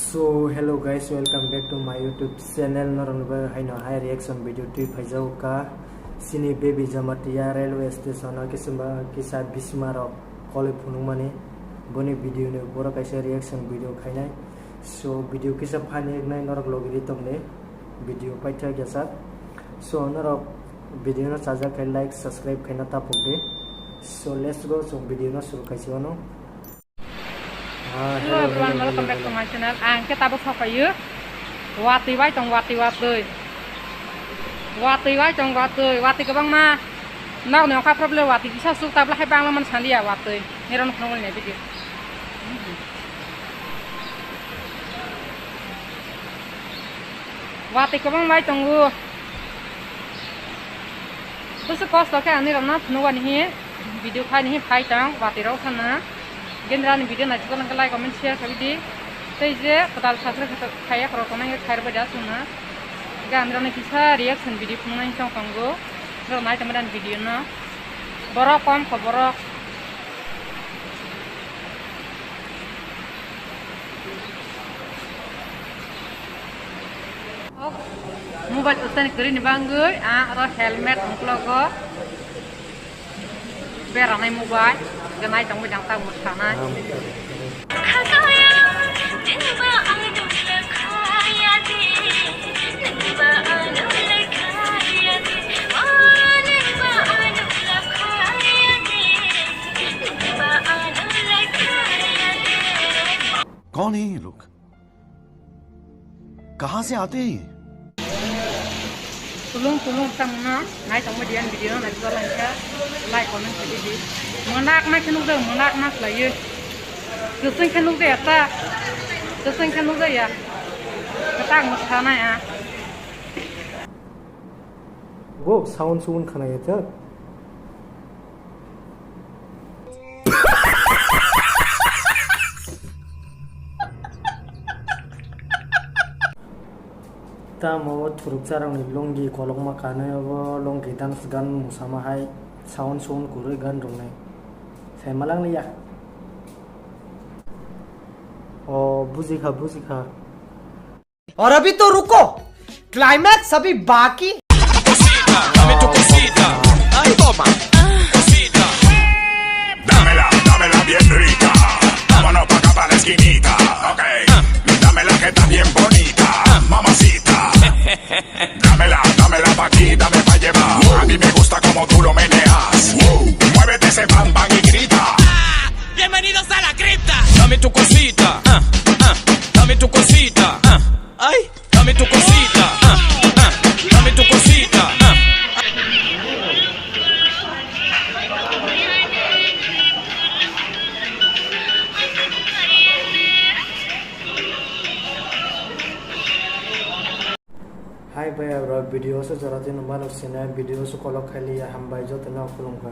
So hello guys, welcome back to my YouTube channel. Norongba haino high reaction video tu phajau ka sini baby jamatia railway station kisma kisa bismaro kole phunu mane boni video ne bora kaisa reaction video khainai. So video kisa phani nai norok logiri tomne video paitha gyasa. So norok video na chaja khai like subscribe khaina tapokde. So let's go. So video na suru kaisi wano. Hello everyone, welcome back to my channel. Kita berapa kayu? Wati wai trong wati wati, wati wai trong wati, wati ke bang ma? Nak ni aku problem wati kisah suka belah bang laman sandi ya wati. Ni orang nongol ni video. Wati ke bang wai trong gu. Terus kos tak ni orang nak nongol ni video kali ni hai tang wati rau sana. General video na juga nang like comment share kami di teje pedal sastra kaya kalau kau nang khair baca suna general na kisah reaction video pun nang cong kanggo kalau naik teman video na borok kom borok mobile utan kiri ni banggu atau helmet untuk logo beranai mobile ganai tong bidang tang mutkana कौन है ये लोग कहां से आते हैं tulung tang na nai tong bidang video na juga lancar like comment video menak nak kenu deh menak nak lah ye kesan kenu deh apa kesan kenu deh ya ketang mutkana ya Wo sound sun khana yata Tamo thuruk charang ni longi kolong makane abo longi dance gan musama hai sound sun kurui gan rong nai sai malang liya ओ बुझी खा और अभी तो रुको climax अभी बाकी Dámela bien rica. Vámonos pa' acá pa' la esquinita. Ok. Dámela que está bien bonita. Mamacita. Dámela pa' aquí, dame pa' llevar. A mí me gusta como tú lo meneas. Muévete ese bam bam y grita. Bienvenidos a la cripta. Dame tu cosita. Dame tu cosita. Ay, dame tu cosita. Dame tu cosita. Hai bhai abra video se jara din manu sina video su kolok khali ya ham bai jot na khulum ka